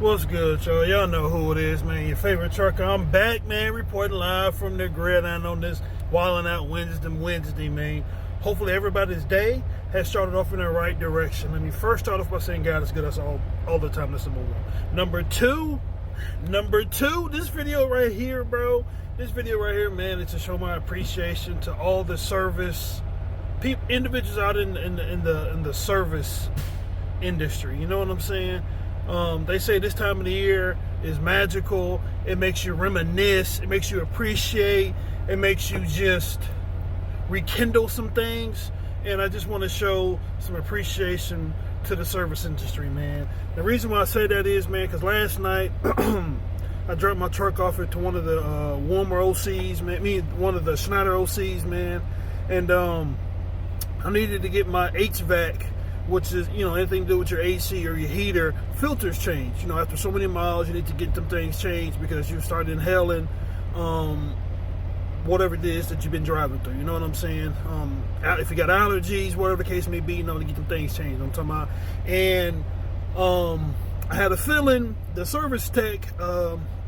What's good, y'all? Y'all know who it is, man. Your favorite trucker. I'm back, man, reporting live from the gridiron on this Wildin' Out Wednesday, man. Hopefully everybody's day has started off in the right direction. Let me first start off by saying God is good. That's all the time. That's number one. Number two, this video right here, bro. This video right here, man, is to show my appreciation to all the service individuals out in the service industry. You know what I'm saying? They say this time of the year is magical. It makes you reminisce. It makes you appreciate. It makes you just rekindle some things. And I just want to show some appreciation to the service industry, man. The reason why I say that is, man, because last night I dropped my truck off to one of the warmer OCs, man. One of the Schneider OCs, man. And I needed to get my HVAC, which is, you know, anything to do with your AC or your heater, filters changed. You know, after so many miles, you need to get them things changed because you start inhaling whatever it is that you've been driving through. You know what I'm saying? If you got allergies, whatever the case may be, you know, to get them things changed. I'm talking about. And I had a feeling the service tech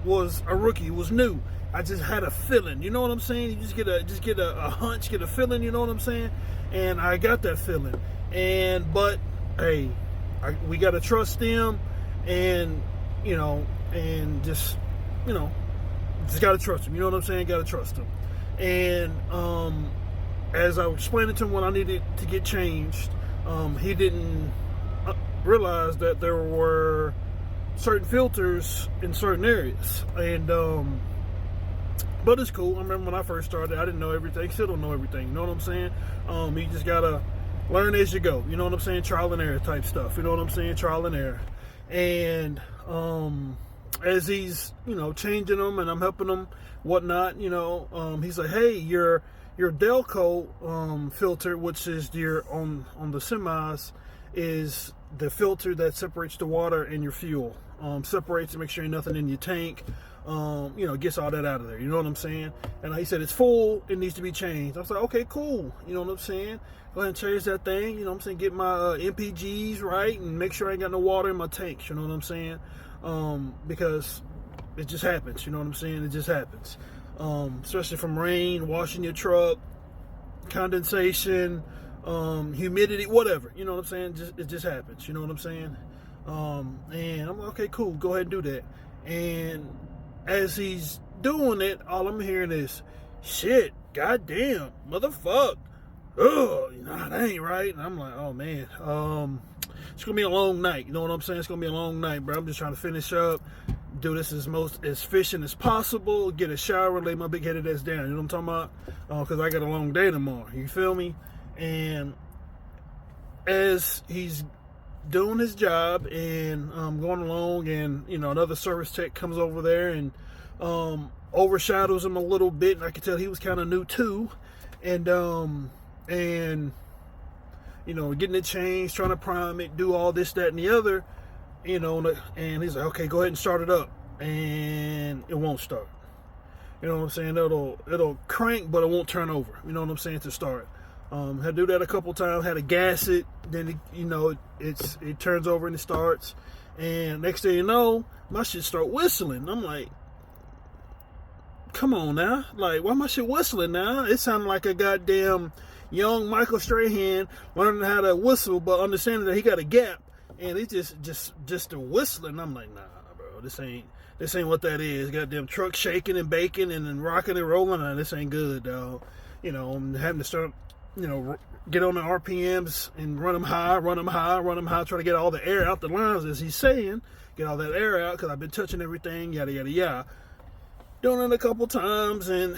was a rookie. It was new. I just had a feeling. You know what I'm saying? You just get a hunch, get a feeling. You know what I'm saying? And I got that feeling. But hey, we gotta trust them, and just gotta trust them. You know what I'm saying? Gotta trust them. And as I was explaining to him when I needed to get changed, he didn't realize that there were certain filters in certain areas, and but it's cool. I remember when I first started, I didn't know everything. Still don't know everything. You know what I'm saying? You just gotta learn as you go. You know what I'm saying? Trial and error type stuff. You know what I'm saying? Trial and error. And as he's, changing them and I'm helping him, whatnot, he's like, hey, your Delco filter, which is your on the semis, is the filter that separates the water and your fuel. Separates to make sure ain't nothing in your tank. Gets all that out of there. You know what I'm saying? And he said, it's full, it needs to be changed. I was like, okay, cool. You know what I'm saying? Go ahead and change that thing. You know what I'm saying? Get my MPGs right and make sure I ain't got no water in my tanks. You know what I'm saying? Because it just happens. You know what I'm saying? It just happens. Especially from rain, washing your truck, condensation, humidity, whatever. You know what I'm saying? It just happens. You know what I'm saying? And I'm like, okay, cool. Go ahead and do that. And as he's doing it, all I'm hearing is, shit, goddamn, motherfucker. Oh, that ain't right. And I'm like, oh man, it's gonna be a long night. You know what I'm saying? It's gonna be a long night, bro. I'm just trying to finish up, do this as efficient as possible, get a shower, lay my big headed ass down. You know what I'm talking about? Because I got a long day tomorrow. You feel me? And as he's doing his job and going along, and another service tech comes over there and overshadows him a little bit, and I could tell he was kind of new too, and getting it changed, trying to prime it, do all this, that, and the other, and he's like, okay, go ahead and start it up, and it won't start. You know what I'm saying? It'll crank, but it won't turn over. You know what I'm saying? To start. Had to do that a couple times, had to gas it, then it turns over and it starts, and next thing you know, my shit start whistling. I'm like, come on now, like, why my shit whistling now? It sounded like a goddamn young Michael Strahan learning how to whistle, but understanding that he got a gap, and it's just a whistling. I'm like, nah, bro, this ain't what that is. Goddamn truck shaking and baking and then rocking and rolling. Nah, this ain't good, dog. I'm having to start, get on the RPMs and run them high, try to get all the air out the lines, as he's saying, get all that air out, because I've been touching everything, yada, yada, yada. Doing it a couple times, and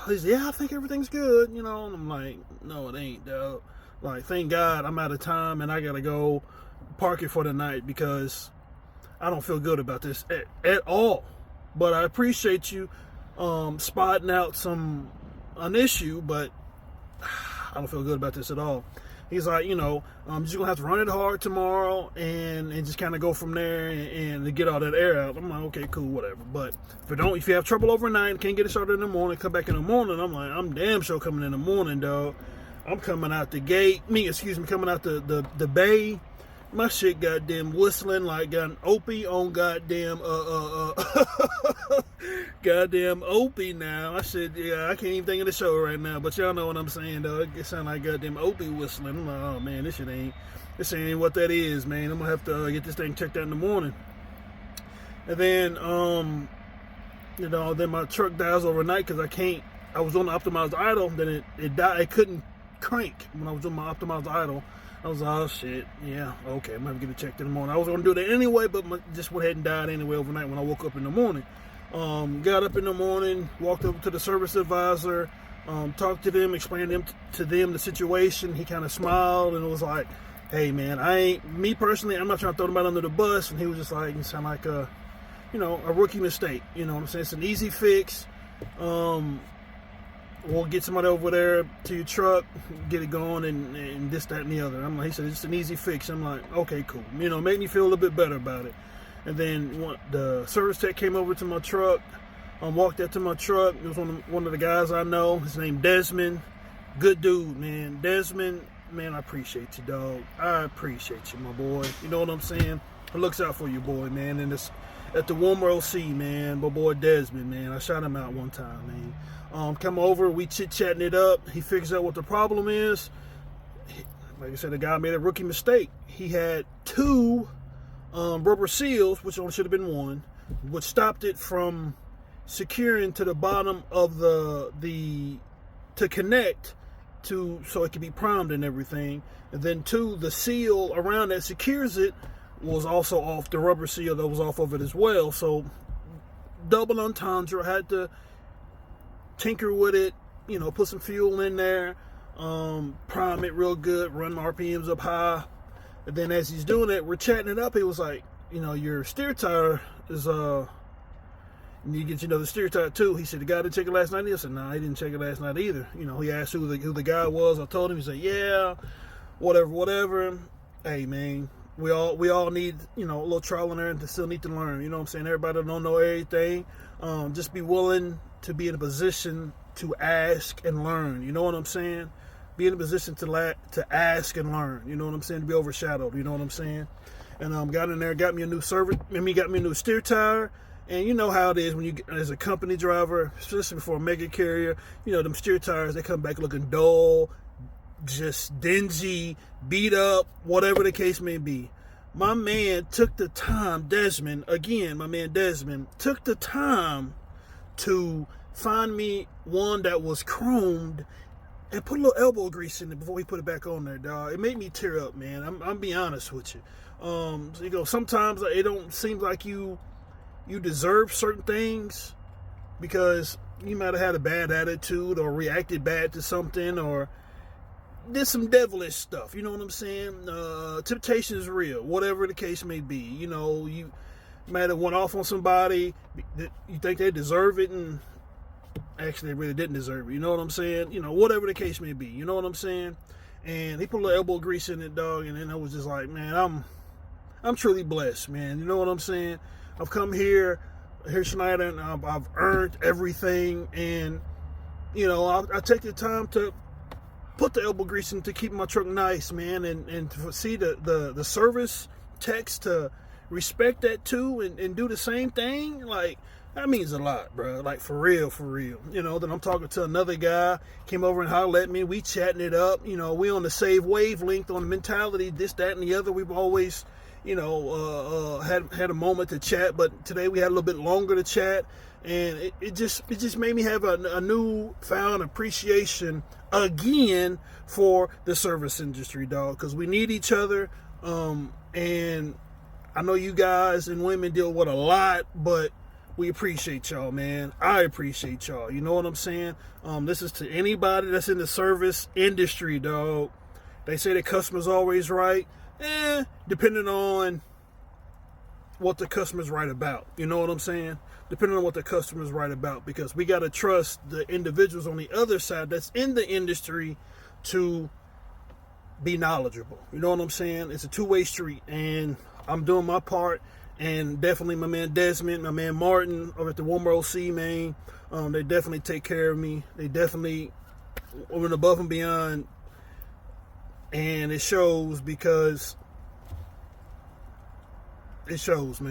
he's, yeah, I think everything's good, and I'm like, no, it ain't, dog. Like, thank God I'm out of time, and I gotta go park it for the night, because I don't feel good about this at all. But I appreciate you spotting out an issue, but I don't feel good about this at all. He's like, I'm just gonna have to run it hard tomorrow and just kind of go from there and to get all that air out. I'm like, okay, cool, whatever. But if you have trouble overnight, can't get it started in the morning, come back in the morning. I'm like, I'm damn sure coming in the morning, dog. I'm coming out the gate. Coming out the bay, My shit goddamn whistling like got an Opie on goddamn goddamn Opie now. I said, yeah, I can't even think of the show right now, but y'all know what I'm saying though. It sound like goddamn Opie whistling. I'm like, oh man, this ain't what that is, man. I'm gonna have to get this thing checked out in the morning. And then then my truck dies overnight because I was on the optimized idle, then it died. It couldn't crank when I was on my optimized idle. I was like, oh shit, yeah, okay, I'm gonna get it checked in the morning. I was gonna do that anyway, but just went ahead and died anyway overnight when I woke up in the morning. Got up in the morning, walked over to the service advisor, talked to them, explained to them the situation. He kind of smiled and was like, hey man, me personally, I'm not trying to throw nobody under the bus. And he was just like, you sound like a rookie mistake. You know what I'm saying? It's an easy fix. We'll get somebody over there to your truck, get it going, and this, that, and the other. He said, it's an easy fix. I'm like, okay, cool. Make me feel a little bit better about it. And then the service tech came over to my truck, walked out to my truck. It was one of the guys I know. His name Desmond. Good dude, man. Desmond, man, I appreciate you, dog. I appreciate you, my boy. You know what I'm saying? It looks out for you, boy, man. And it's at the Warm World Sea, man. My boy Desmond, man. I shot him out one time, man. Come over, we chit-chatting it up. He figures out what the problem is. Like I said, the guy made a rookie mistake. He had 2 rubber seals, which only should have been 1, which stopped it from securing to the bottom of to connect so it could be primed and everything. And then 2, the seal around that secures it was also off. The rubber seal that was off of it as well. So double entendre. I had to tinker with it, put some fuel in there, prime it real good, run my RPMs up high. And then as he's doing it, we're chatting it up. He was like, your steer tire is you need to get the steer tire too. He said, the guy didn't check it last night. I said, nah, he didn't check it last night either. He asked who the guy was. I told him. He said, yeah, whatever. Hey man, we all need, a little trial and error and still need to learn. You know what I'm saying? Everybody don't know everything. Just be willing to be in a position to ask and learn. You know what I'm saying? Be in a position to ask and learn. You know what I'm saying? To be overshadowed. You know what I'm saying? And got in there, got me a new steer tire. And you know how it is when you, as a company driver, especially for a mega carrier, them steer tires, they come back looking dull, just dingy, beat up, whatever the case may be. My man took the time, Desmond took the time to find me one that was chromed and put a little elbow grease in it before he put it back on there, dog. It made me tear up, man. I'm being honest with you. Sometimes it don't seem like you deserve certain things because you might have had a bad attitude or reacted bad to something or did some devilish stuff. You know what I'm saying? Temptation is real, whatever the case may be. You might have went off on somebody that you think they deserve it and actually they really didn't deserve it. You know what I'm saying? Whatever the case may be. You know what I'm saying? And he put a little elbow grease in it, dog, and then I was just like, man, I'm truly blessed, man. You know what I'm saying? I've come here tonight, and I've earned everything, and I take the time to put the elbow grease in to keep my truck nice, man, and to see the service techs to respect that too and do the same thing. Like, that means a lot, bro. Like, for real. Then I'm talking to another guy, came over and hollered at me. We chatting it up. We on the same wavelength on the mentality, this, that, and the other. We've always, had a moment to chat, but today we had a little bit longer to chat, and it just made me have a newfound appreciation again for the service industry, dog, because we need each other. And I know you guys and women deal with a lot, but we appreciate y'all, man. I appreciate y'all. You know what I'm saying? This is to anybody that's in the service industry, dog. They say the customer's always right. Depending on what the customer's right about. You know what I'm saying? Depending on what the customer's right about. Because we got to trust the individuals on the other side that's in the industry to be knowledgeable. You know what I'm saying? It's a two-way street. And I'm doing my part. And definitely my man Desmond, my man Martin over at the Warm World Sea, man. They definitely take care of me. They definitely went above and beyond. And it shows because it shows, man.